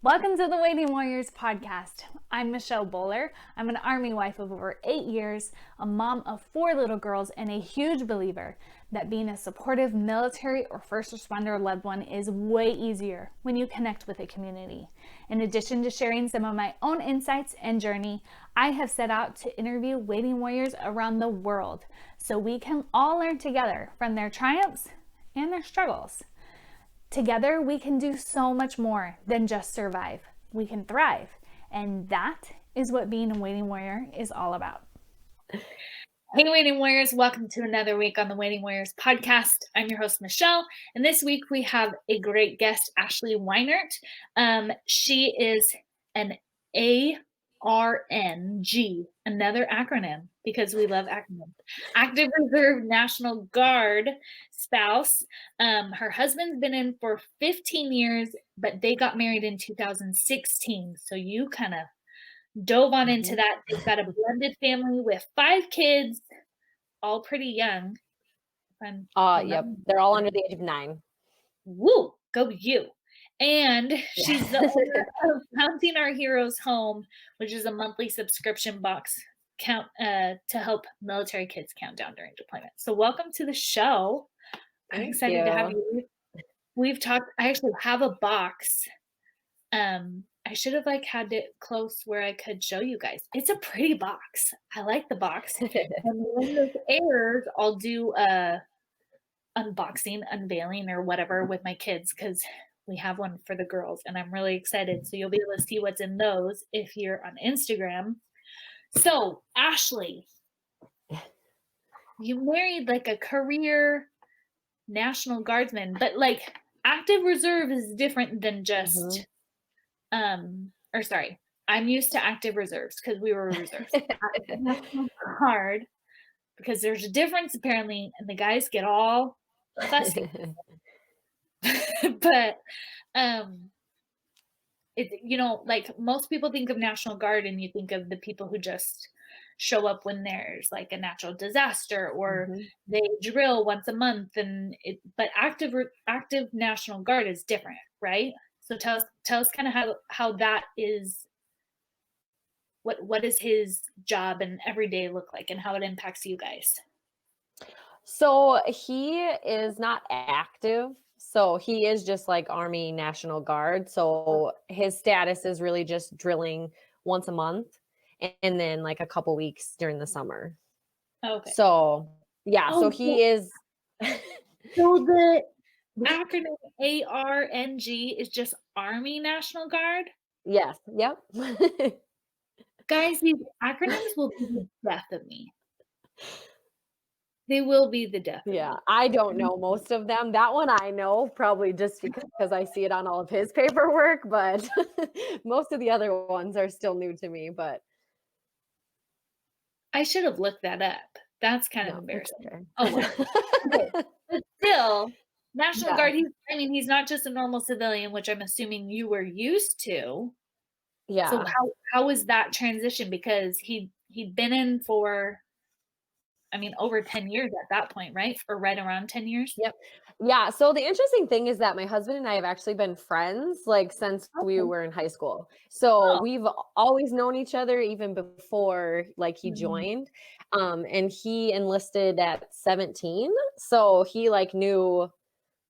Welcome to the Waiting Warriors podcast. I'm Michelle Bowler. I'm an Army wife of over 8 years, a mom of 4 little girls, and a huge believer that being a supportive military or first responder loved one is way easier when you connect with a community. In addition to sharing some of my own insights and journey, I have set out to interview waiting warriors around the world so we can all learn together from their triumphs and their struggles. Together, we can do so much more than just survive. We can thrive. And that is what being a waiting warrior is all about. Hey, Waiting Warriors. Welcome to another week on the Waiting Warriors podcast. I'm your host, Michelle. And this week we have a great guest, Ashley Weinert. She is an ARNG, another acronym because we love acronyms. Active Reserve National Guard spouse. Her husband's been in for 15 years, but they got married in 2016. So you kind of dove on into that. They've got a blended family with 5 kids, all pretty young. Yep. They're all under the age of 9. Woo, go you. And she's the owner of Counting Our Heroes Home, which is a monthly subscription box to help military kids count down during deployment. So welcome to the show. I'm excited to have you. We've talked, I actually have a box. I should have had it close where I could show you guys. It's a pretty box. I like the box. And when this airs, I'll do a unboxing, unveiling, or whatever with my kids because we have one for the girls, and I'm really excited. So you'll be able to see what's in those if you're on Instagram. So, Ashley, you married a career National Guardsman, but active reserve is different than just I'm used to active reserves because we were reserves. National Guard, because there's a difference apparently, and the guys get all fussy. But most people think of National Guard and you think of the people who just show up when there's a natural disaster or they drill once a month, but active National Guard is different, right? So tell us kind of how that is. What does his job and every day look like and how it impacts you guys? So he is not active. So he is just like Army National Guard. So his status is really just drilling once a month and then a couple weeks during the summer. Okay. So yeah, so he is. So the acronym ARNG is just Army National Guard? Yes. Yep. Guys, these acronyms will be the death of me. They will be the death of me. I don't know most of them. That one I know probably just because I see it on all of his paperwork, but most of the other ones are still new to me, but I should have looked that up. That's kind of embarrassing. Okay. Oh, well. Okay. But still, National Guard, he's not just a normal civilian, which I'm assuming you were used to. Yeah. So how was that transition? Because he'd been in for over 10 years at that point, right? Or right around 10 years? Yep. Yeah. So the interesting thing is that my husband and I have actually been friends since we were in high school. So we've always known each other even before he joined. And he enlisted at 17. So he knew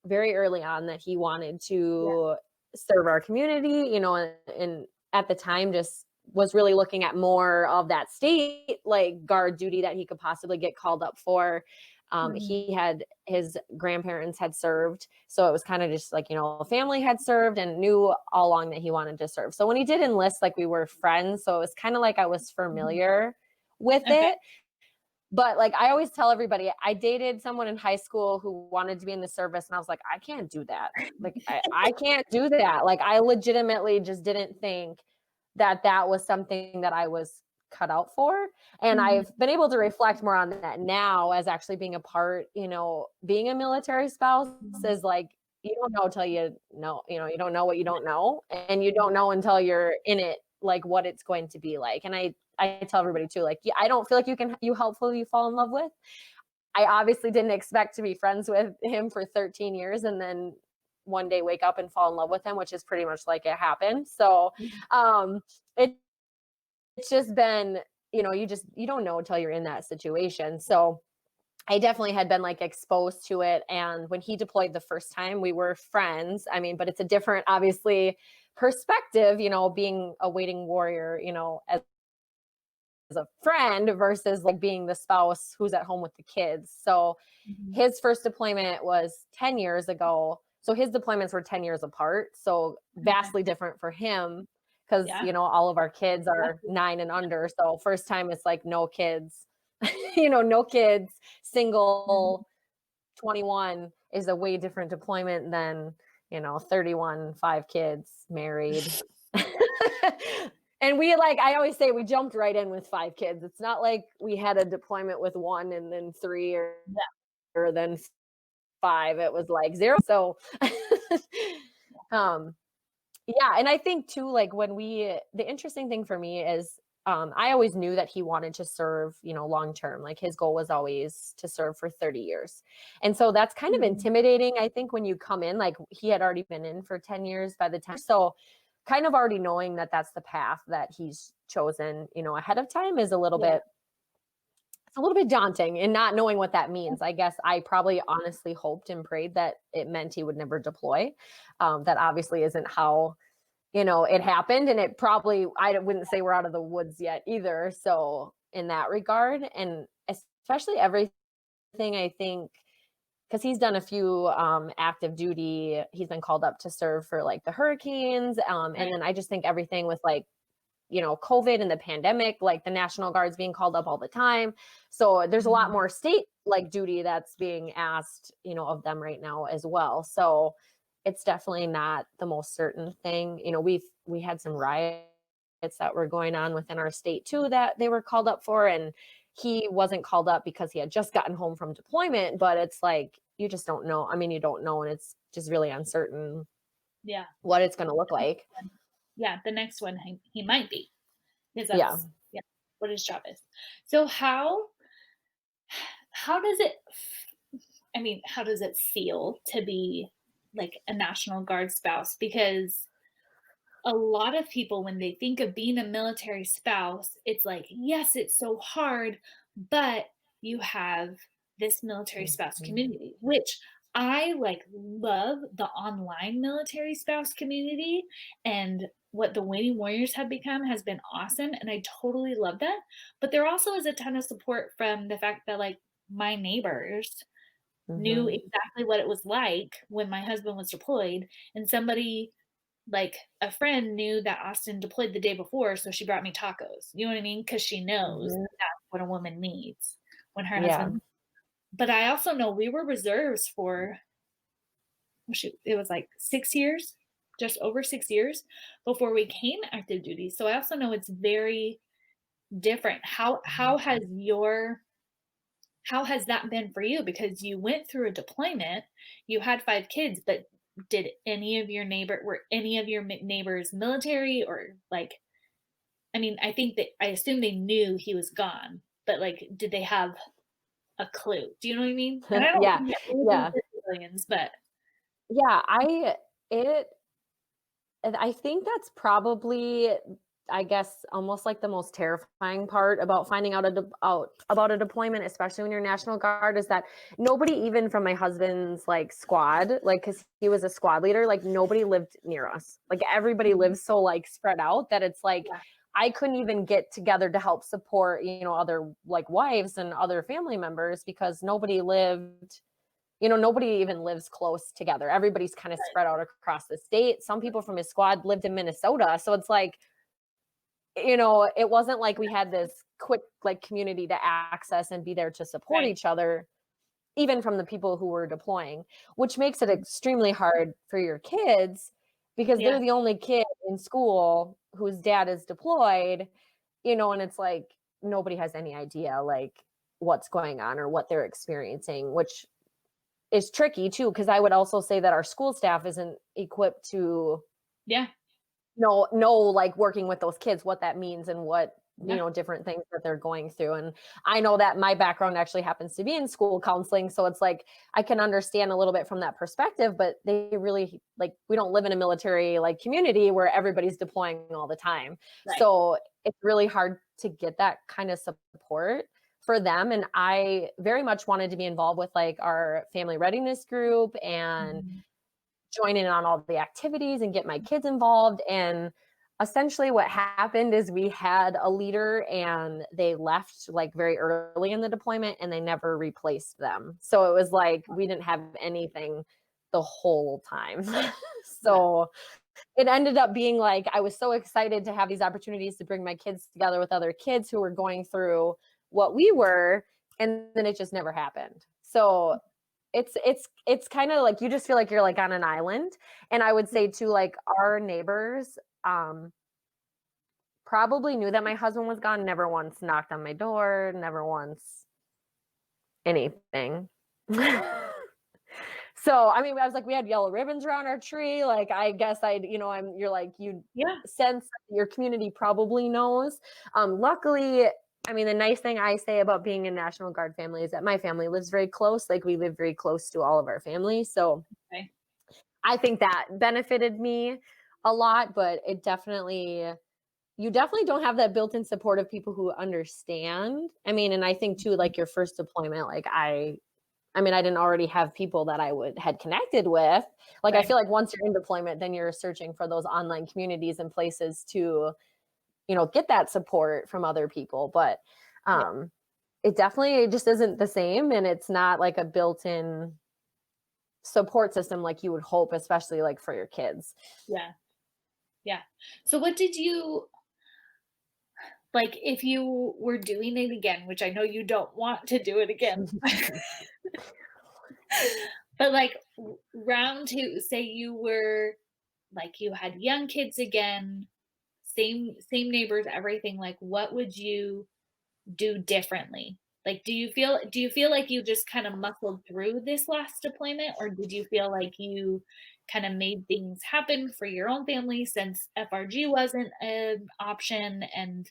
very early on that he wanted to serve our community, and at the time just was really looking at more of that state guard duty that he could possibly get called up for. He had his grandparents had served, so it was kind of just family had served and knew all along that he wanted to serve. So when he did enlist, we were friends, so it was kind of I was familiar with it. But I always tell everybody, I dated someone in high school who wanted to be in the service, and I was like, I can't do that. I can't do that. I legitimately just didn't think that was something that I was cut out for. And I've been able to reflect more on that now as actually being a part, being a military spouse is you don't know till you know, you don't know what you don't know, and you don't know until you're in it, what it's going to be like. And I tell everybody too, I don't feel you hopefully fall in love with. I obviously didn't expect to be friends with him for 13 years and then one day wake up and fall in love with him, which is pretty much like it happened. So um, it, it's just been, you don't know until you're in that situation. So I definitely had been like exposed to it. And when he deployed the first time, we were friends. I mean, but it's a different, obviously, perspective, being a waiting warrior, as a friend versus like being the spouse who's at home with the kids. So Mhm. his first deployment was 10 years ago. So his deployments were 10 years apart. So Okay. vastly different for him because, Yeah. all of our kids are 9 and under. So first time it's like no kids, no kids, Mhm. single, 21 is a way different deployment than, 31, 5 kids, married. And we I always say we jumped right in with 5 kids. It's not like we had a deployment with 1 and then 3 Yeah. or then 5. It was like 0. So, um, yeah, and I think too, like the interesting thing for me is, I always knew that he wanted to serve, long term. Like his goal was always to serve for 30 years. And so that's kind of Mhm. intimidating, I think, when you come in, like he had already been in for 10 years by the time. So kind of already knowing that that's the path that he's chosen, ahead of time is Yeah. it's a little bit daunting and not knowing what that means. I guess I probably honestly hoped and prayed that it meant he would never deploy. That obviously isn't how it happened, and it probably, I wouldn't say we're out of the woods yet either. So in that regard, and especially everything, I think, because he's done a few active duty, he's been called up to serve for like the hurricanes. And Right. then I just think everything with like, COVID and the pandemic, like the National Guard's being called up all the time. So there's a lot Mhm. more state like duty that's being asked, of them right now as well. So it's definitely not the most certain thing. We had some riots that were going on within our state too that they were called up for. And he wasn't called up because he had just gotten home from deployment, but it's like you just don't know. I mean, you don't know, and it's just really uncertain Yeah. what it's going to look The next like. one. Yeah, the next one he might be, because Yeah. that's, yeah, what his job is. So how does it I mean, how does it feel to be like a National Guard spouse? Because a lot of people, when they think of being a military spouse, it's like, yes, it's so hard, but you have this military spouse Mhm. community, which I like love the online military spouse community, and what the Waiting Warriors have become has been awesome. And I totally love that. But there also is a ton of support from the fact that, like, my neighbors knew Mhm. exactly what it was like when my husband was deployed, and somebody, like a friend, knew that Austin deployed the day before, so she brought me tacos. You know what I mean? Because she knows Mhm. that's what a woman needs when her Yeah. husband. But I also know we were reserves for, oh shoot, it was like 6 years, just over 6 years before we came active duty. So I also know it's very different. How has that been for you? Because you went through a deployment, you had 5 kids, but did any of your neighbors military, or like, I mean, I assume they knew he was gone, but like, did they have a clue? Do you know what I mean? And I don't Yeah. think that anything Yeah. for civilians, but Yeah, it and I think that's probably, I guess, almost like the most terrifying part about finding out about a deployment, especially when you're National Guard, is that nobody, even from my husband's like squad, like because he was a squad leader, like nobody lived near us. Like everybody Mhm. lives so like spread out that it's like Yeah, I couldn't even get together to help support, other like wives and other family members because nobody even lives close together. Everybody's kind of right. spread out across the state. Some people from his squad lived in Minnesota. So it's like, it wasn't like we had this quick like community to access and be there to support Right. each other, even from the people who were deploying, which makes it Mhm. extremely hard for your kids because Yeah. they're the only kid in school whose dad is deployed, and it's like nobody has any idea like what's going on or what they're experiencing, which is tricky too, because I would also say that our school staff isn't equipped to Yeah. know like working with those kids, what that means and what you know, different things that they're going through. And I know that my background actually happens to be in school counseling. So it's like, I can understand a little bit from that perspective, but they really like, we don't live in a military like community where everybody's deploying all the time. Right. So it's really hard to get that kind of support for them. And I very much wanted to be involved with like our family readiness group and Mhm. join in on all the activities and get my kids involved. And essentially what happened is we had a leader and they left like very early in the deployment and they never replaced them. So it was like we didn't have anything the whole time. Yeah. So it ended up being like I was so excited to have these opportunities to bring my kids together with other kids who were going through what we were, and then it just never happened. So it's kind of like you just feel like you're like on an island. And I would say too, like our neighbors probably knew that my husband was gone, never once knocked on my door, never once anything. So, I mean, I was like, we had yellow ribbons around our tree. Like, I guess you know, you're like, you Yeah. sense your community probably knows. Luckily, I mean, the nice thing I say about being a National Guard family is that my family lives very close. Like, we live very close to all of our family. So Okay. I think that benefited me a lot, but you definitely don't have that built in support of people who understand. I mean, and I think too, like your first deployment, like I mean, I didn't already have people that had connected with. Like, I Right. feel like once you're in deployment, then you're searching for those online communities and places to, you know, get that support from other people. But Yeah. it definitely just isn't the same. And it's not like a built in support system like you would hope, especially like for your kids. Yeah. Yeah. So what did you like if you were doing it again, which I know you don't want to do it again, but like round two, say you were like you had young kids again, same neighbors, everything, like what would you do differently? Like do you feel like you just kind of muscled through this last deployment, or did you feel like you kind of made things happen for your own family since FRG wasn't an option and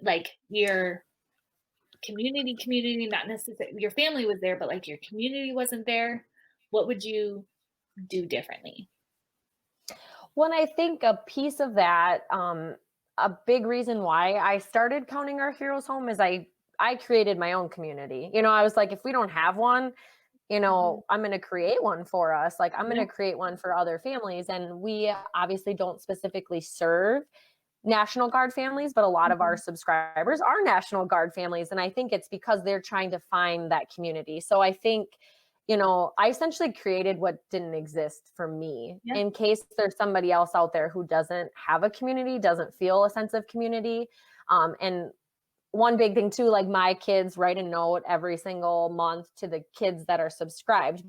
like your community, not necessarily your family was there, but like your community wasn't there? What would you do differently? When I think a piece of that, a big reason why I started counting our heroes home is I created my own community. You know, I was like, if we don't have one, you Mhm. know, I'm going to create one for us. Like, I'm going Yeah. to create one for other families. And we obviously don't specifically serve National Guard families, but a lot of our Mhm. subscribers are National Guard families. And I think it's because they're trying to find that community. So I think, you know, I essentially created what didn't exist for me Yeah. in case there's somebody else out there who doesn't have a community, doesn't feel a sense of community. And one big thing too, like my kids write a note every single month to the kids that are subscribed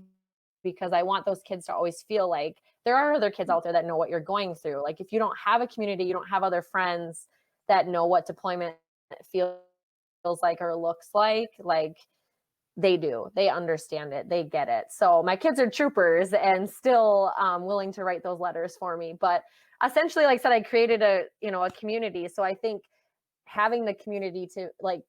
because I want those kids to always feel like there are other kids out there that know what you're going through. Like if you don't have a community, you don't have other friends that know what deployment feels like or looks like they do. They understand it. They get it. So my kids are troopers and still willing to write those letters for me. But essentially, like I said, I created a community. So I think having the community to like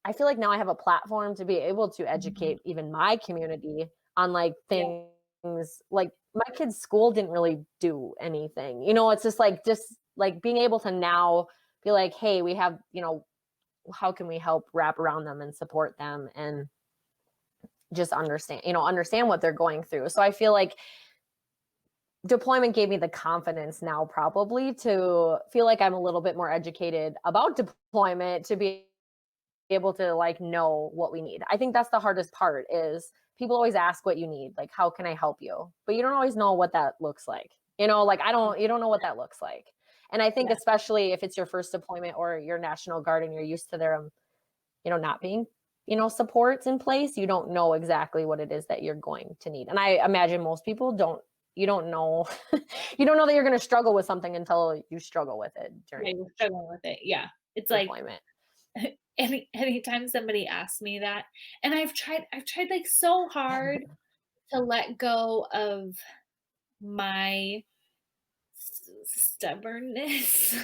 I feel like now I have a platform to be able to Mhm. educate even my community on like Yeah. things like my kids' school didn't really do anything. You know, it's just like being able to now be like, hey, we have, you know, how can we help wrap around them and support them and just understand what they're going through. So I feel like deployment gave me the confidence now probably to feel like I'm a little bit more educated about deployment to be able to like know what we need. I think that's the hardest part is people always ask what you need, like how can I help you? But you don't always know what that looks like. You know, like you don't know what that looks like. And I think Yeah. especially if it's your first deployment or your National Guard and you're used to their not being supports in place, you don't know exactly what it is that you're going to need. And I imagine most people don't you don't know you don't know that you're going to struggle with something until you struggle with it Yeah, during you're struggling with it. Yeah. It's like deployment. anytime somebody asks me that, and I've tried like so hard to let go of my stubbornness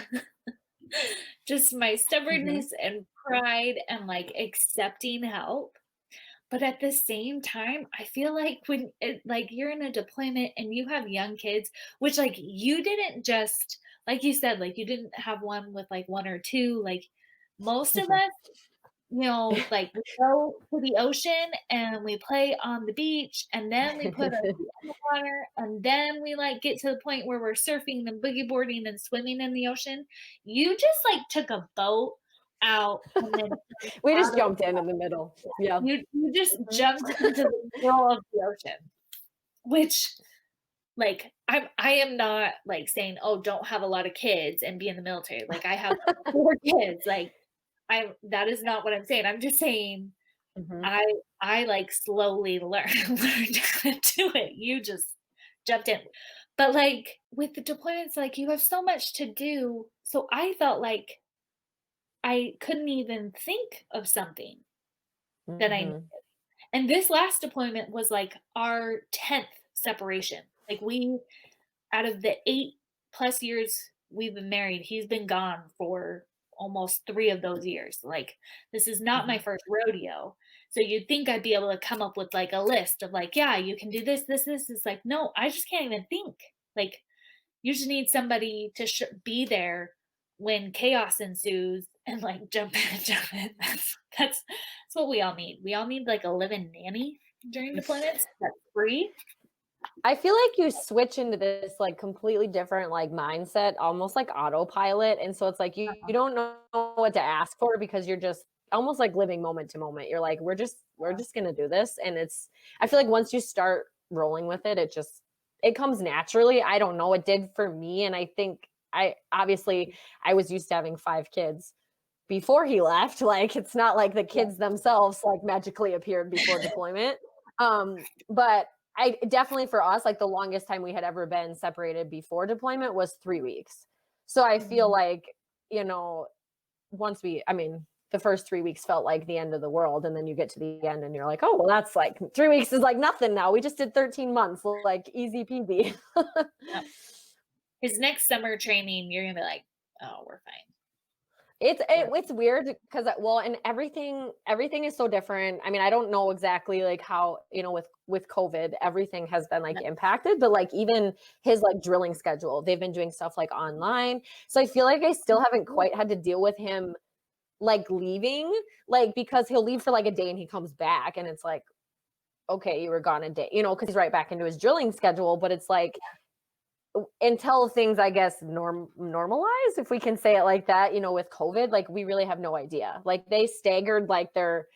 just my Mhm. stubbornness and pride and, like, accepting help. But at the same time, I feel like when like, you're in a deployment and you have young kids, which, like, you didn't just like you said, like, you didn't have one with, like, 1 or 2, like, most of us, like, we go to the ocean and we play on the beach, and then we put our feet in the water, and then we, like, get to the point where we're surfing and boogie boarding and swimming in the ocean. You just, like, took a boat out and then We out just of jumped in the middle. Yeah. you just Mhm. jumped into the middle of the ocean, which, like, I am not, like, saying, "Oh, don't have a lot of kids and be in the military." Like, I have 4 kids, like, I that is not what I'm saying. I'm just saying Mhm. I like, slowly learned how to do it. You just jumped in. But, like, with the deployments, like, you have so much to do, so I felt like I couldn't even think of something that I Mhm. and this last deployment was, like, our 10th separation. Like, we out of the 8 plus years we've been married, he's been gone for almost 3 of those years. Like, this is not my Mhm. first rodeo. So you'd think I'd be able to come up with, like, a list of, like, "Yeah, you can do this, this, this." It's like, no, I just can't even think. Like, you just need somebody to be there when chaos ensues and, like, jump in, jump in. That's what we all need. We all need, like, a living nanny during deployments that's free. I feel like you switch into this, like, completely different, like, mindset, almost like autopilot, and so it's like you don't know what to ask for because you're just almost like living moment to moment. You're like, "We're just gonna do this," and it's I feel like once you start rolling with it, it comes naturally. I don't know, it did for me, and I think I was used to having 5 kids before he left, like, it's not like the Yeah. kids themselves, like, magically appeared before deployment, but I definitely for us, like, the longest time we had ever been separated before deployment was 3 weeks. So I feel Mhm. like, you know, once we I mean, the first 3 weeks felt like the end of the world, and then you get to the end and you're like, "Oh, well, that's like 3 weeks is like nothing now. We just did 13 months, like, easy peasy." Yep. His next summer training, you're gonna be like, "Oh, we're fine. We're It's weird because well, and everything is so different. I mean, I don't know exactly like how, with COVID, everything has been like fine." impacted, but like even his like drilling schedule, they've been doing stuff like online. So I feel like I still haven't quite had to deal with him like leaving, like because he'll leave for like a day and he comes back and it's like, okay, you were gone a day, because he's right back into his drilling schedule, but it's like until things I guess normalize, if we can say it like that, with COVID, like we really have no idea. Like they staggered like their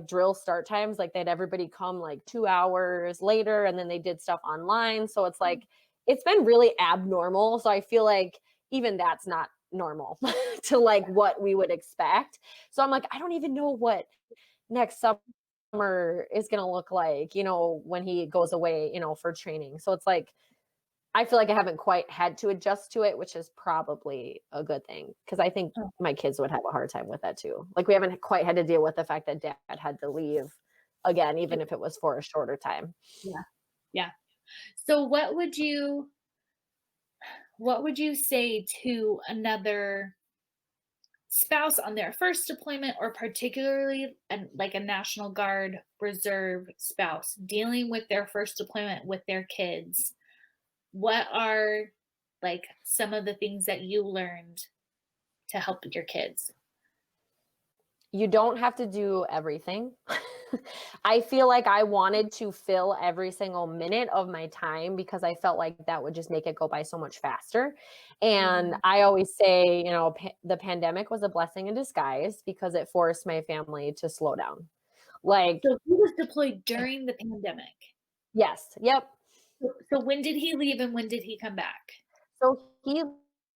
drill start times, like they'd everybody come like 2 hours later and then they did stuff online, so it's like it's been really abnormal, so I feel like even that's not normal to like what we would expect. So I'm like, I don't even know what next summer is going to look like, when he goes away, for training. So it's like I feel like I haven't quite had to adjust to it, which is probably a good thing because I think Oh, my kids would have a hard time with that too. Like we haven't quite had to deal with the fact that dad had to leave again, even if it was for a shorter time. yeah, yeah. So what would you say to another spouse on their first deployment or particularly like a National Guard reserve spouse dealing with their first deployment with their kids? What are like some of the things that you learned to help with your kids? You don't have to do everything. I feel like I wanted to fill every single minute of my time because I felt like that would just make it go by so much faster. And Mhm. I always say, the pandemic was a blessing in disguise because it forced my family to slow down. Like, So he was deployed during the pandemic. yes, yep. So when did he leave and when did he come back? So he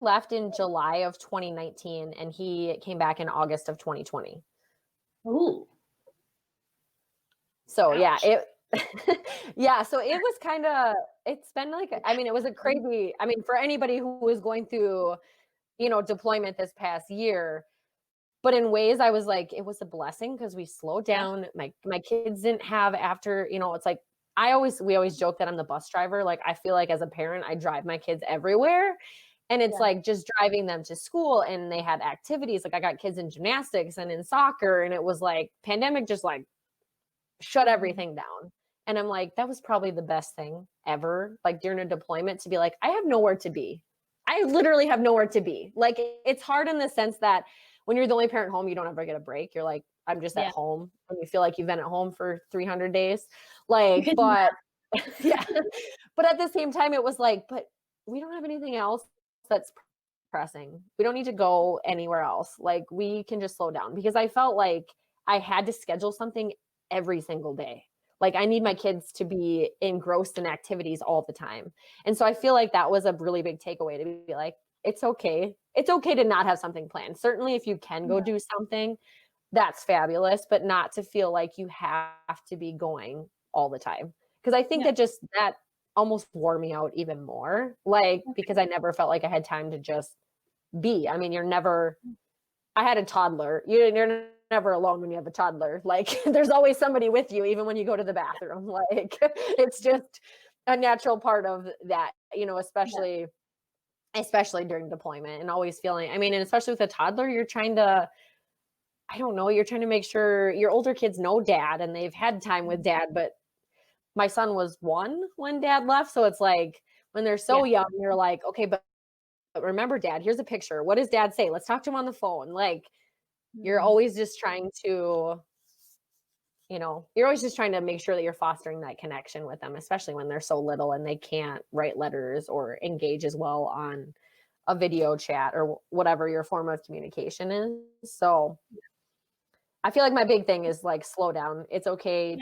left in July of 2019 and he came back in August of 2020. Ooh, So yeah, ouch. it yeah, so it was it's been like I mean, it was a crazy I mean, for anybody who was going through, deployment this past year, but in ways I was like, it was a blessing because we slowed Yeah. down. My kids didn't have after, it's like we always joke that I'm the bus driver. Like I feel like as a parent, I drive my kids everywhere. And it's Yeah. like just driving them to school, and they had activities. Like I got kids in gymnastics and in soccer, and it was like pandemic just like shut Mhm. everything down. And I'm like, that was probably the best thing ever. Like during a deployment to be like, I have nowhere to be. I literally have nowhere to be. Like it's hard in the sense that when you're the only parent home, you don't ever get a break. You're like, I'm just at Yeah. home and you feel like you've been at home for 300 days. Like, but yeah. But at the same time, it was like, but we don't have anything else that's pressing. We don't need to go anywhere else. Like we can just slow down because I felt like I had to schedule something every single day. Like I need my kids to be engrossed in activities all the time. And so I feel like that was a really big takeaway to be like, it's okay. It's okay to not have something planned. Certainly if you can go Yeah. do something, that's fabulous, but not to feel like you have to be going all the time. Because I think Yeah. that almost wore me out even more. Like because Okay. I never felt like I had time to just be. I mean, you're never I had a toddler. You're never alone when you have a toddler. Like there's always somebody with you, even when you go to the bathroom. Like it's just a natural part of that, Yeah. especially during deployment and always feeling, I mean, and especially with a toddler, you're trying to, I don't know, you're trying to make sure your older kids know dad and they've had time with Mhm. dad. But my son was 1 when dad left. So it's like when they're Yeah. so young, you're like, okay, but remember dad, here's a picture. What does dad say? Let's talk to him on the phone. Like you're Mhm. always just trying to, you're always just trying to make sure that you're fostering that connection with them, especially when they're so little and they can't write letters or engage as well on a video chat or whatever your form of communication is. So I feel like my big thing is like slow down. Yeah. It's okay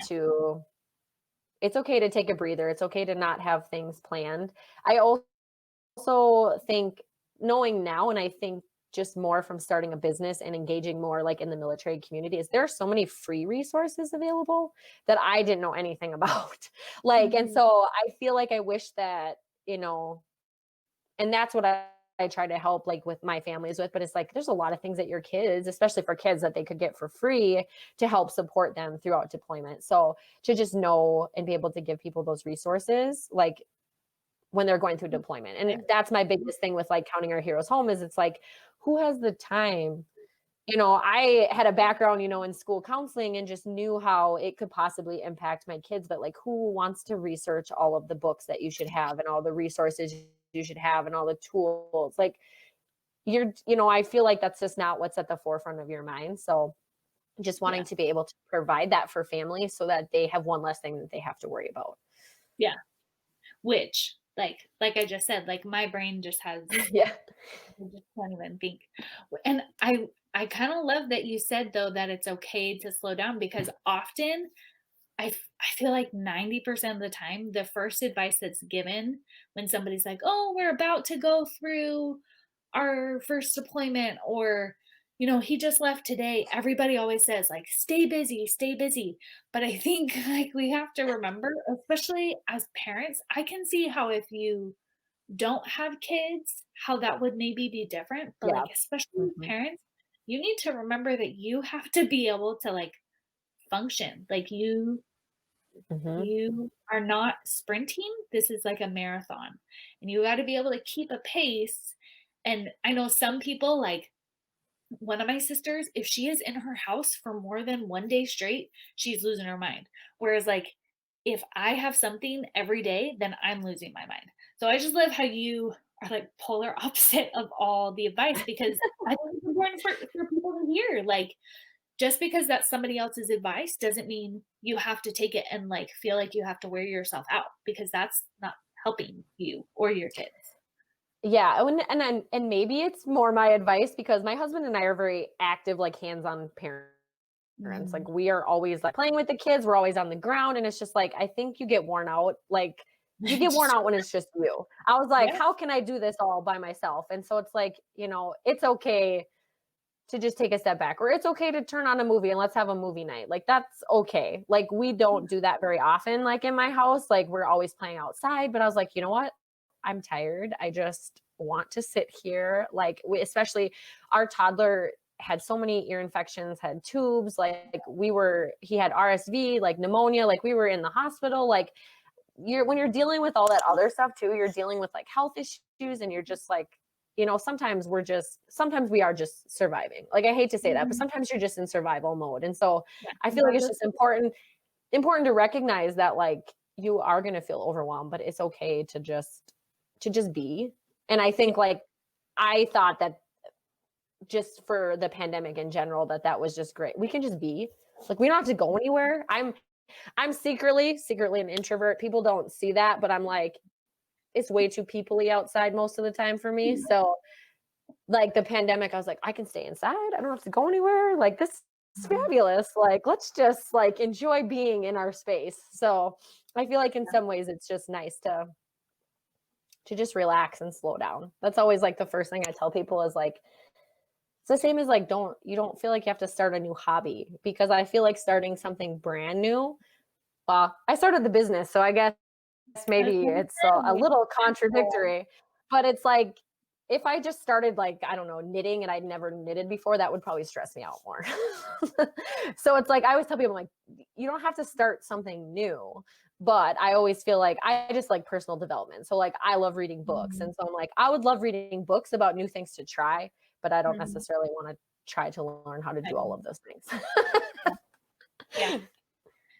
to take a breather. It's okay to not have things planned. I also think knowing now, and I think just more from starting a business and engaging more like in the military community, is there are so many free resources available that I didn't know anything about. Like, and Mhm. so I feel like I wish that, you know, and that's what I try to help like with my families with, but it's like there's a lot of things that your kids, especially for kids, that they could get for free to help support them throughout deployment. So to just know and be able to give people those resources, like when they're going through deployment. Yeah. And that's my biggest thing with like counting our heroes home is it's like, who has the time? I had a background, in school counseling and just knew how it could possibly impact my kids. But like, who wants to research all of the books that you should have and all the resources you should have and all the tools? Like, I feel like that's just not what's at the forefront of your mind. So just Yeah. wanting to be able to provide that for families so that they have one less thing that they have to worry about. Yeah. Which, like I just said, like my brain just has Yeah. I just can't even think. And I kind of love that you said though that it's okay to slow down because often I feel like 90% of the time the first advice that's given when somebody's like, "Oh, we're about to go through our first deployment," or he just left today. Everybody always says like, "Stay busy, stay busy." But I think like we have to remember, especially as parents, I can see how if you don't have kids, how that would maybe be different, but, Yeah. like, especially with Mhm. parents, you need to remember that you have to be able to, like, function, like, Mhm. you are not sprinting, this is like a marathon, and you gotta be able to keep a pace, and I know some people, like, one of my sisters, if she is in her house for more than 1 day straight, she's losing her mind. Whereas, like, if I have something every day, then I'm losing my mind. So I just love how you are like polar opposite of all the advice because I think it's important for people to hear. Like, just because that's somebody else's advice doesn't mean you have to take it and like feel like you have to wear yourself out because that's not helping you or your kids. Yeah, and maybe it's more my advice because my husband and I are very active, like hands-on parents. Mhm. Like we are always like playing with the kids, we're always on the ground, and it's just like I think you get worn out. Like you get worn Just out when it's just you. I was like, yeah, how can I do this all by myself? And so it's like, it's okay to just take a step back, or it's okay to turn on a movie and let's have a movie night. Like that's okay. Like we don't do that very often, like in my house. Like we're always playing outside. But I was like, you know what? I'm tired. I just want to sit here. Like especially our toddler had so many ear infections, had tubes, like he had RSV, like pneumonia, like we were in the hospital. Like when you're dealing with all that other stuff too, you're dealing with like health issues and you're just like sometimes we are just surviving. Like, I hate to say that, but Mhm. sometimes you're just in survival mode. And so Yeah. I feel like it's just important to recognize that, like, you are going to feel overwhelmed, but it's okay to just be. And I think, like, I thought that just for the pandemic in general, that was just great. We can just be, like, we don't have to go anywhere. I'm secretly an introvert. People don't see that, but I'm like, it's way too peoply outside most of the time for me. So, like, the pandemic, I was like, I can stay inside. I don't have to go anywhere. Like, this is fabulous. Like, let's just, like, enjoy being in our space. So I feel like in some ways it's just nice to just relax and slow down. That's always, like, the first thing I tell people is, like, it's the same as, like, you don't feel like you have to start a new hobby, because I feel like starting something brand new. Well, I started the business, so I guess That's maybe it's a little contradictory, but it's like, if I just started, like, I don't know, knitting, and I'd never knitted before, that would probably stress me out more. So it's like, I always tell people, I'm like, you don't have to start something new, but I always feel like I just like personal development. So, like, I love reading books. Mhm. And so I'm like, I would love reading books about new things to try, but I don't Mhm. necessarily want to try to learn how to do all of those things. Yeah.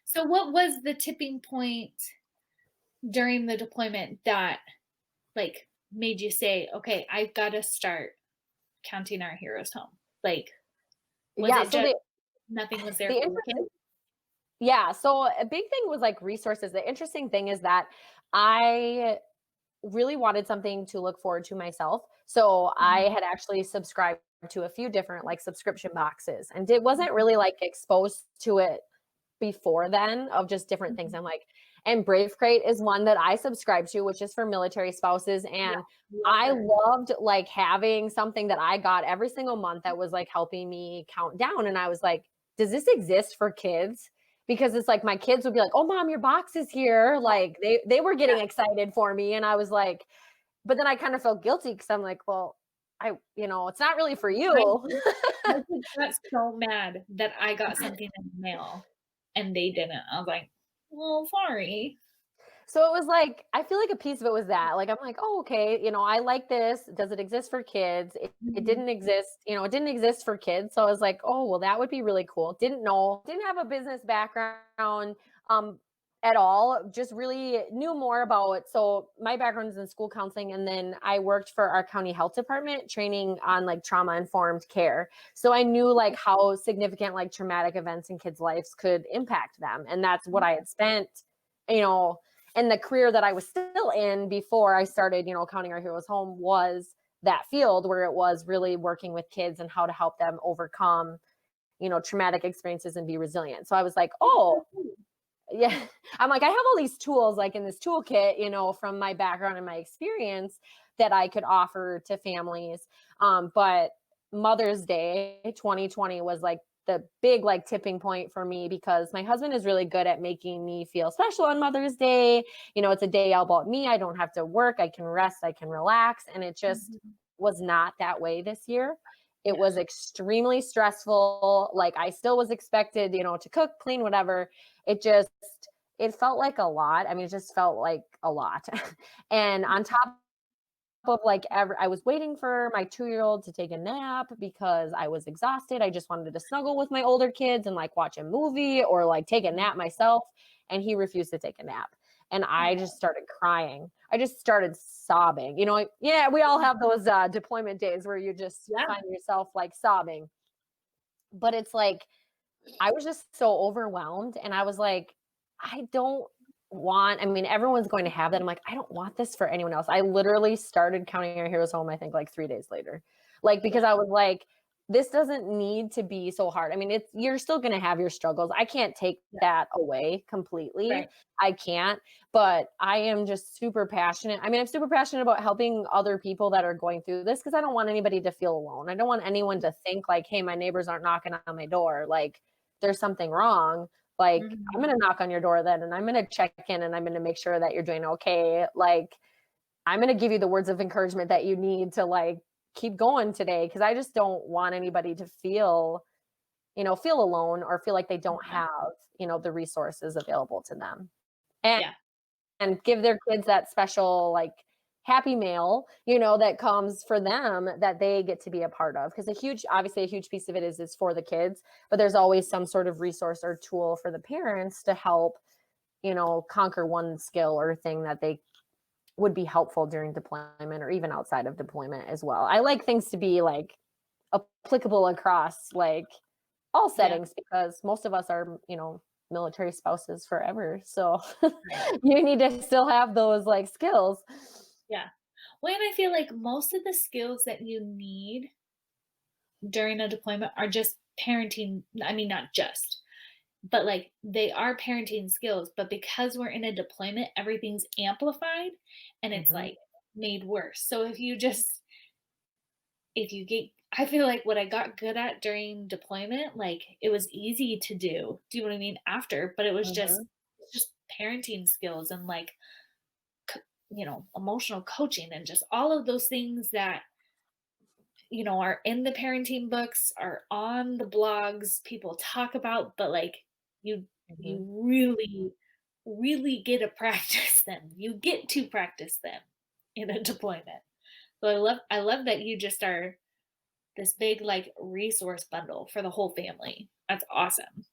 So what was the tipping point during the deployment that like made you say, okay, I've got to start counting our heroes home? Like, was Yeah. it So just nothing was there the for the interesting kids? Yeah, so a big thing was, like, resources. The interesting thing is that I really wanted something to look forward to myself. So I Mhm. had actually subscribed to a few different, like, subscription boxes, and it wasn't really, like, exposed to it before then, of just different things. Mhm. I'm like, and Brave Crate is one that I subscribe to, which is for military spouses. Yeah, And love I her. loved, like, having something that I got every single month that was, like, helping me count down. And I was like, does this exist for kids? Because it's like, my kids would be like, oh, mom, your box is here. Like, they were Yeah. getting excited for me. And I was like, but then I kind of felt guilty, because I'm like, well, it's not really for My you. kids my kids got so mad that I got something in the mail and they didn't. I was like, well, sorry. So it was like, I feel like a piece of it was that, like, I'm like, oh, okay, I like this. Does it exist for kids? It Mhm. didn't exist, it didn't exist for kids. So I was like, oh, well, that would be really cool. Didn't have a business background um at all. Just really knew more about it. So my background is in school counseling, and then I worked for our county health department, training on, like, trauma informed care. So I knew, like, how significant, like, traumatic events in kids' lives could impact them. And that's what I had spent, you know, and the career that I was still in before I started, counting our heroes home, was that field, where it was really working with kids and how to help them overcome, traumatic experiences and be resilient. So I was like, oh, yeah. I'm like, I have all these tools, like, in this toolkit, from my background and my experience, that I could offer to families. But Mother's Day 2020 was, like, the big, like, tipping point for me, because my husband is really good at making me feel special on Mother's Day. It's a day all about me. I don't have to work. I can rest. I can relax. And it just Mhm. was not that way this year. It Yeah. was extremely stressful. Like, I still was expected, to cook, clean, whatever. It felt like a lot. I mean, it just felt like a lot. And on top of, like, I was waiting for my 2-year-old to take a nap, because I was exhausted. I just wanted to snuggle with my older kids and, like, watch a movie, or, like, take a nap myself. And he refused to take a nap. And I Oh, just started crying. I just started sobbing. Yeah, we all have those deployment days where you just yeah. find yourself, like, sobbing. But it's like, I was just so overwhelmed, and I was like, I don't I mean, everyone's going to have that. I'm like, I don't want this for anyone else. I literally started counting our heroes home, I think, like, 3 days later. Like, because Yeah. I was like, this doesn't need to be so hard. I mean, you're still going to have your struggles. I can't take Yeah. that away completely. Right. I can't, but I am just super passionate. I mean, I'm super passionate about helping other people that are going through this, because I don't want anybody to feel alone. I don't want anyone to think, like, hey, my neighbors aren't knocking on my door. Like, there's something wrong. Like, I'm Mhm. going to knock on your door then, and I'm going to check in, and I'm going to make sure that you're doing okay. Like, I'm going to give you the words of encouragement that you need to, like, keep going today. Cause I just don't want anybody to feel alone, or feel like they don't Yeah. have, the resources available to them, and, Yeah. and give their kids that special, like, happy mail, that comes for them that they get to be a part of. Because obviously a huge piece of it is for the kids, but there's always some sort of resource or tool for the parents to help, conquer one skill or thing that they would be helpful during deployment or even outside of deployment as well. I like things to be like applicable across like all Yeah. settings because most of us are, military spouses forever. So Right. you need to still have those like skills. Yeah. Well, and I feel like most of the skills that you need during a deployment are just parenting. I mean, not just, but like they are parenting skills. But because we're in a deployment, everything's amplified and it's Mhm. like made worse. So if you get, I feel like what I got good at during deployment, like it was easy to do. Do you know what I mean? After, but it was Mhm. just parenting skills and like, emotional coaching and just all of those things that are in the parenting books, are on the blogs, people talk about, but like you Mhm. really, really get to practice them. You get to practice them in a deployment. So I love that you just are this big like resource bundle for the whole family. That's awesome.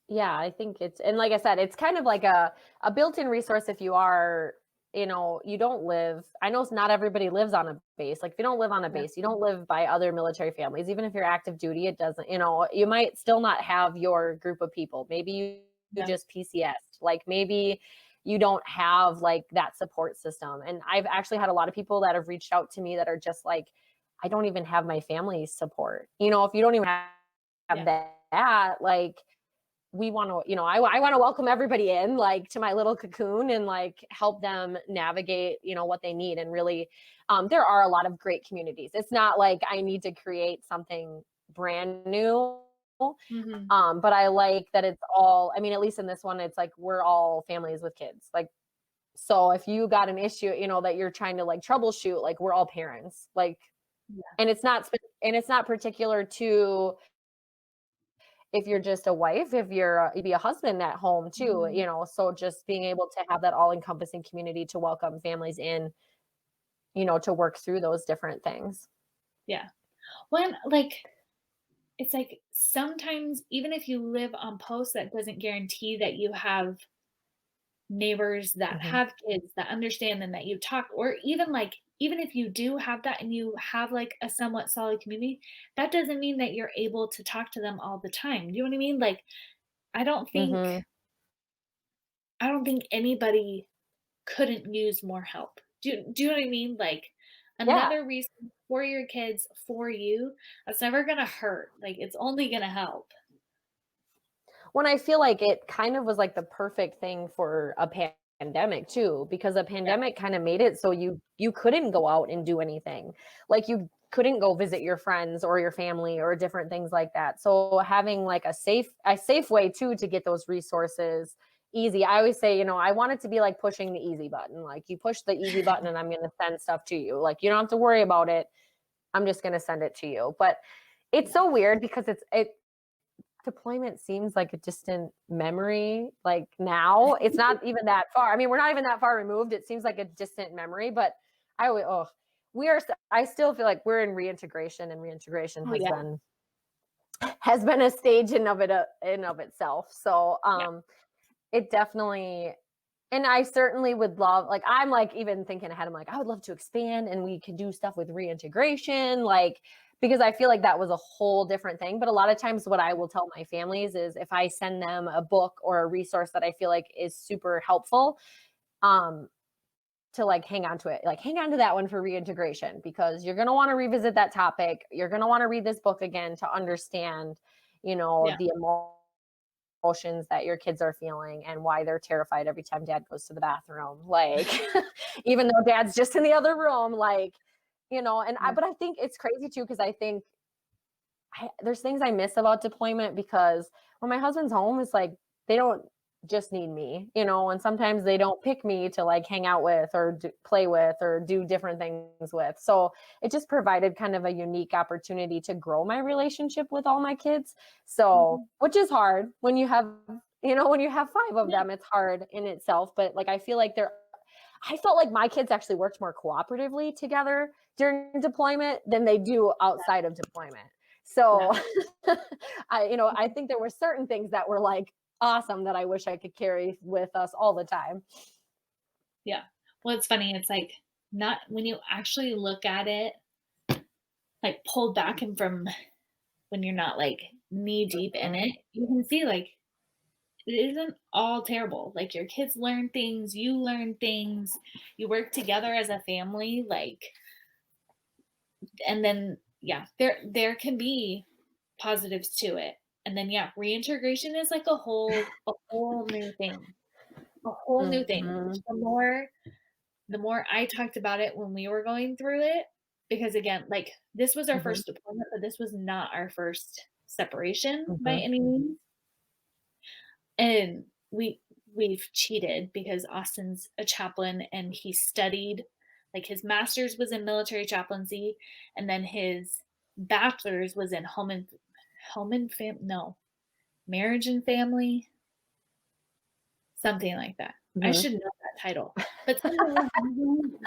Yeah, I think and like I said, it's kind of like a built-in resource if you are, you don't live, I know not everybody lives on a base. Like if you don't live on a Yeah. base, you don't live by other military families, even if you're active duty, it doesn't, you might still not have your group of people. Maybe you Yeah. just PCS'd, like maybe you don't have like that support system. And I've actually had a lot of people that have reached out to me that are just like, I don't even have my family's support. If you don't even have Yeah. that, like we want to, I want to welcome everybody in like to my little cocoon and like help them navigate, what they need. And really, there are a lot of great communities. It's not like I need to create something brand new. Hmm. But I like that it's all, I mean, at least in this one, it's like we're all families with kids. Like, so if you got an issue, that you're trying to like troubleshoot, like we're all parents. Like, Yeah. and it's not particular to if you're just a wife, if you'd be a husband at home too, Mhm. so just being able to have that all encompassing community to welcome families in, to work through those different things. Yeah. When like it's like sometimes even if you live on post, that doesn't guarantee that you have neighbors that Mhm. have kids that understand and that you talk, or even like even if you do have that and you have like a somewhat solid community, that doesn't mean that you're able to talk to them all the time. Do you know what I mean? Like I don't think Mhm. I don't think anybody couldn't use more help. Do you know what I mean? Like Yeah. another reason for your kids, for you, that's never gonna hurt. Like it's only gonna help. When I feel like it kind of was like the perfect thing for a pandemic too, because a Yeah. pandemic kind of made it so you couldn't go out and do anything. Like you couldn't go visit your friends or your family or different things like that. So having like a safe way too to get those resources easy. I always say, I want it to be like pushing the easy button. Like you push the easy button and I'm going to send stuff to you. Like you don't have to worry about it. I'm just going to send it to you. But it's Yeah. so weird because it deployment seems like a distant memory. Like now, it's not even that far. I mean, we're not even that far removed. It seems like a distant memory, but I always, oh, I still feel like we're in reintegration, and reintegration Oh has yeah. been a stage in of itself. So, Yeah. it definitely, and I certainly would love, like, I'm like even thinking ahead. I'm like, I would love to expand and we could do stuff with reintegration, like, because I feel like that was a whole different thing. But a lot of times, what I will tell my families is if I send them a book or a resource that I feel like is super helpful, um, to like hang on to it, like hang on to that one for reintegration, because you're going to want to revisit that topic. You're going to want to read this book again to understand, Yeah. the emotions that your kids are feeling and why they're terrified every time dad goes to the bathroom. Like, even though dad's just in the other room, like, Yeah. but I think it's crazy too, because I think there's things I miss about deployment, because when my husband's home, it's like they don't just need me, and sometimes they don't pick me to like hang out with or play with or do different things with. So it just provided kind of a unique opportunity to grow my relationship with all my kids. So, Mhm. which is hard when you have, when you have five of Yeah. them, it's hard in itself. But like, I feel like I felt like my kids actually worked more cooperatively together during deployment than they do outside of deployment. So I think there were certain things that were like awesome that I wish I could carry with us all the time. Yeah. Well, it's funny. It's like not when you actually look at it, like pulled back and from when you're not like knee deep in it, you can see like it isn't all terrible. Like your kids learn things, you learn things, you work together as a family, like, and then yeah, there can be positives to it. And then yeah, reintegration is like a whole new thing. A whole new thing. Mhm. The more I talked about it when we were going through it, because again, like this was our Mhm. first deployment, but this was not our first separation by Mhm. any means. And we've cheated because Austin's a chaplain and he studied, like his master's was in military chaplaincy, and then his bachelor's was in marriage and family, something like that. I Mhm. should know that title. But something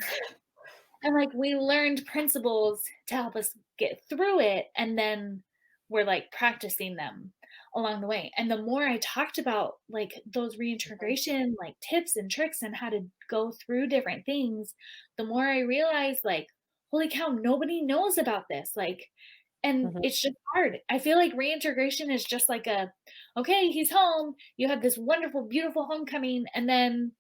and like we learned principles to help us get through it, and then we're like practicing them along the way. And the more I talked about like those reintegration like tips and tricks and how to go through different things, the more I realized like, holy cow, nobody knows about this. Like, and Mhm. it's just hard. I feel like reintegration is just like okay, he's home, you have this wonderful beautiful homecoming, and then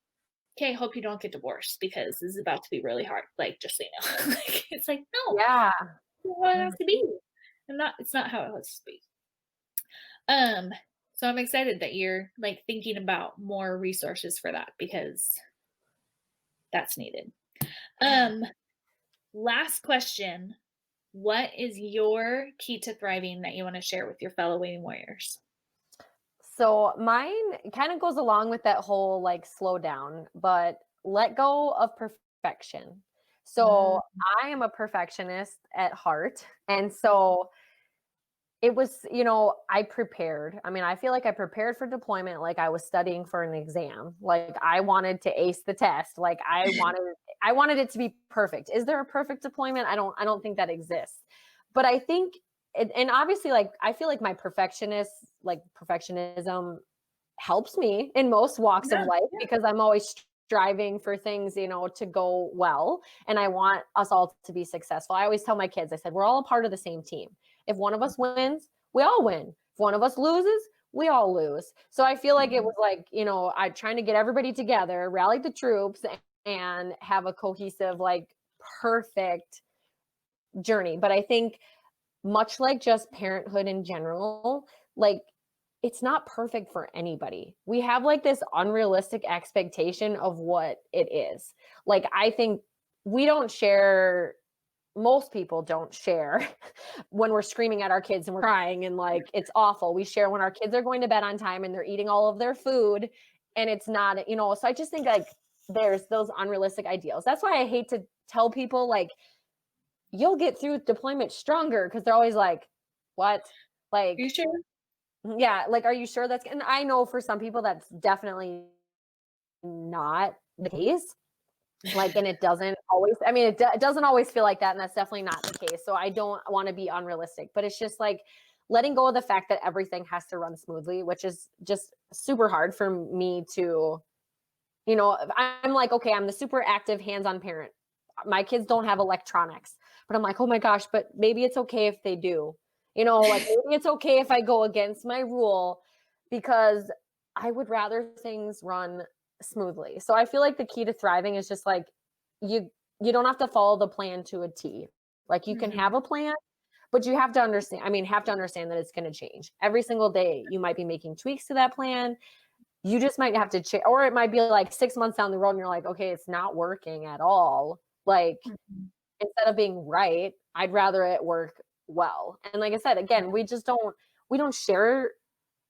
okay, hope you don't get divorced because this is about to be really hard. Like, just so you know. Like, it's like, no, Yeah. that's not how it has to be. It's not how it has to be. Um, so I'm excited that you're like thinking about more resources for that because that's needed. Um, last question. What is your key to thriving that you want to share with your fellow waiting warriors? So mine kind of goes along with that whole like slow down, but let go of perfection. Mm, So I am a perfectionist at heart. And so it was, I prepared. I mean, I feel like I prepared for deployment like I was studying for an exam. Like I wanted to ace the test. Like I wanted it to be perfect. Is there a perfect deployment? I don't think that exists. But I think and obviously like I feel like my perfectionism helps me in most walks of yeah, life yeah. because I'm always striving for things, to go well. And I want us all to be successful. I always tell my kids, I said, we're all a part of the same team. If one of us wins, we all win. If one of us loses, we all lose. So I feel like it was like, I trying to get everybody together, rally the troops, and have a cohesive, like perfect journey. But I think much like just parenthood in general, like it's not perfect for anybody. We have like this unrealistic expectation of what it is. Like I think we don't share most people don't share when we're screaming at our kids and we're crying and like it's awful. We share when our kids are going to bed on time and they're eating all of their food and it's not, so I just think like there's those unrealistic ideals. That's why I hate to tell people like you'll get through deployment stronger because they're always like, what? Are you Like, sure? yeah, like, are you sure that's, and I know for some people that's definitely not the case. Like, and it doesn't always, I mean, it doesn't always feel like that. And that's definitely not the case. So I don't want to be unrealistic, but it's just like letting go of the fact that everything has to run smoothly, which is just super hard for me to, I'm like, okay, I'm the super active hands-on parent. My kids don't have electronics, but I'm like, oh my gosh, but maybe it's okay if they do, like maybe it's okay if I go against my rule because I would rather things run smoothly. So I feel like the key to thriving is just like you don't have to follow the plan to a T. Like you can have a plan, but you have to understand that it's going to change. Every single day you might be making tweaks to that plan. You just might have to change, or it might be like 6 months down the road and you're like, okay, it's not working at all. Like instead of being right, I'd rather it work well. And like I said, again, we don't share.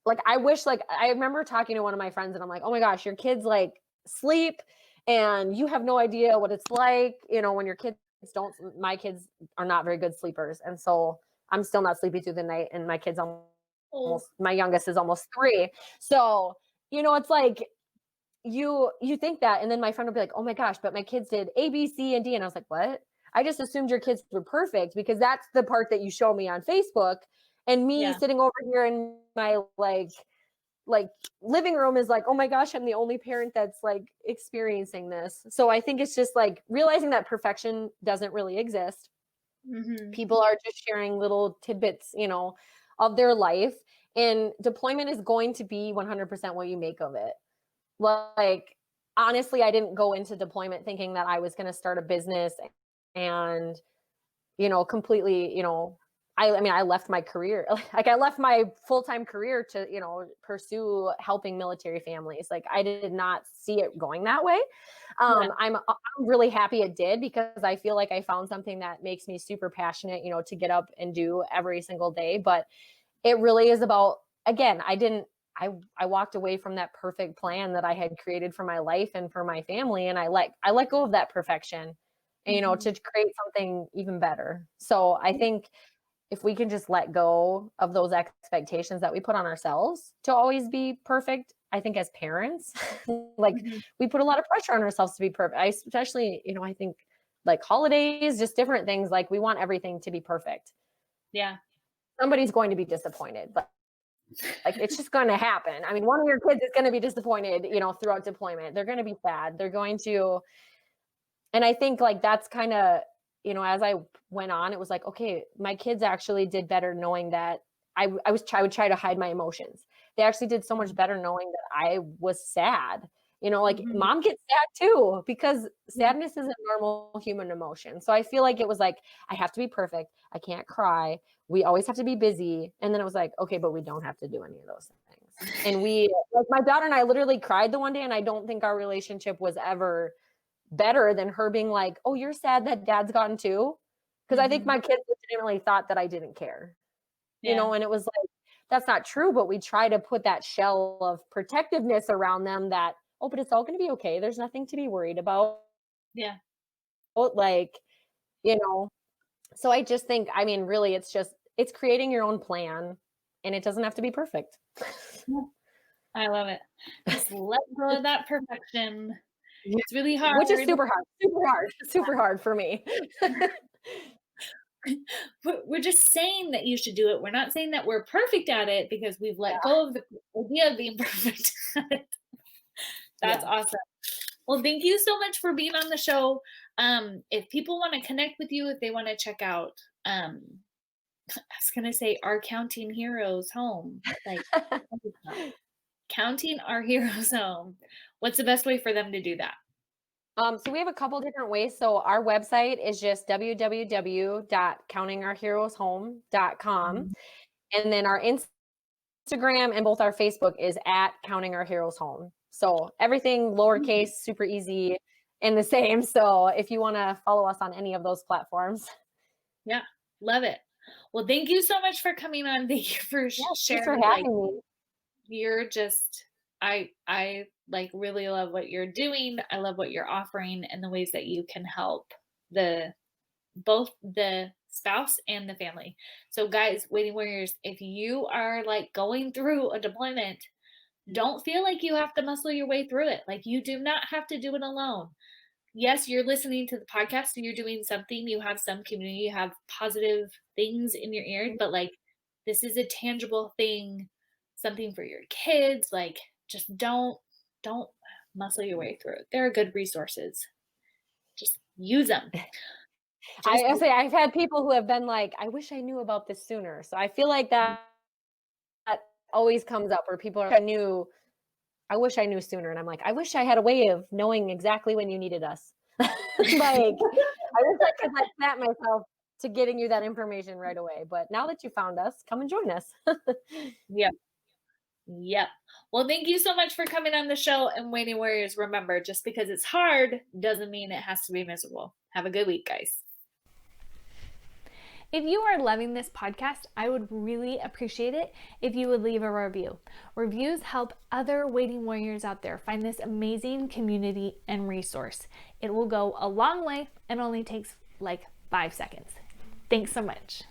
Like I wish, like I remember talking to one of my friends and I'm like, oh my gosh, your kids like sleep and you have no idea what it's like, when your kids don't, my kids are not very good sleepers. And so I'm still not sleepy through the night and my kids Oh, my youngest is almost 3. So, it's like you think that, and then my friend will be like, oh my gosh, but my kids did A, B, C, and D. And I was like, what? I just assumed your kids were perfect because that's the part that you show me on Facebook. And me sitting over here in my like living room is like, oh my gosh, I'm the only parent that's like experiencing this. So I think it's just like realizing that perfection doesn't really exist. People are just sharing little tidbits, of their life, and deployment is going to be 100% what you make of it. Like, honestly, I didn't go into deployment thinking that I was going to start a business and, completely, I left my career. Like, I left my full-time career to, pursue helping military families. Like, I did not see it going that way. I'm really happy it did, because I feel like I found something that makes me super passionate, to get up and do every single day. But it really is about, again, I walked away from that perfect plan that I had created for my life and for my family. And I let go of that perfection, and, to create something even better. So I think if we can just let go of those expectations that we put on ourselves to always be perfect, I think as parents, like we put a lot of pressure on ourselves to be perfect. Especially, I think like holidays, just different things, like we want everything to be perfect. Yeah. Somebody's going to be disappointed, but like it's just going to happen. I mean, one of your kids is going to be disappointed, throughout deployment. They're going to be sad. They're going to, and I think like that's kind of, as I went on, it was like, okay, my kids actually did better knowing that I would try to hide my emotions. They actually did so much better knowing that I was sad. Mom gets sad too, because sadness is a normal human emotion. So I feel like it was like, I have to be perfect. I can't cry. We always have to be busy. And then it was like, okay, but we don't have to do any of those things. And like my daughter and I literally cried the one day, and I don't think our relationship was ever better than her being like, oh, you're sad that dad's gone too? Because I think my kids legitimately thought that I didn't care, and it was like, that's not true, but we try to put that shell of protectiveness around them that, oh, but it's all going to be okay. There's nothing to be worried about. Yeah. Like, so I just think, I mean, really, it's creating your own plan, and it doesn't have to be perfect. I love it. Just let go of that perfection. It's really hard. Which is super hard for me. We're just saying that you should do it. We're not saying that we're perfect at it, because we've let go of the idea of being perfect at it. That's awesome. Well, thank you so much for being on the show. If people want to connect with you, if they want to check out, I was going to say Our Counting Heroes Home, like Counting Our Heroes Home. What's the best way for them to do that? So we have a couple different ways. So our website is just www.countingourheroeshome.com. And then our Instagram and both our Facebook is @countingourheroeshome. So everything lowercase, super easy, and the same. So if you want to follow us on any of those platforms. Yeah, love it. Well, thank you so much for coming on. Thank you for sharing. Thanks for having me. You're just, I like really love what you're doing. I love what you're offering, and the ways that you can help both the spouse and the family. So guys, Waiting Warriors, if you are like going through a deployment, don't feel like you have to muscle your way through it. Like, you do not have to do it alone. Yes, you're listening to the podcast, so you're doing something, you have some community, you have positive things in your ear, but like, this is a tangible thing, something for your kids. Like, just don't muscle your way through it. There are good resources. Just use them. I've had people who have been like, I wish I knew about this sooner. So I feel like that always comes up, where people are like, I wish I knew sooner. And I'm like, I wish I had a way of knowing exactly when you needed us. Like, I wish I could like snap myself to getting you that information right away. But now that you found us, come and join us. Yep. Well, thank you so much for coming on the show. And Waiting Warriors, remember, just because it's hard doesn't mean it has to be miserable. Have a good week, guys. If you are loving this podcast, I would really appreciate it if you would leave a review. Reviews help other Waiting Warriors out there find this amazing community and resource. It will go a long way and only takes like 5 seconds. Thanks so much.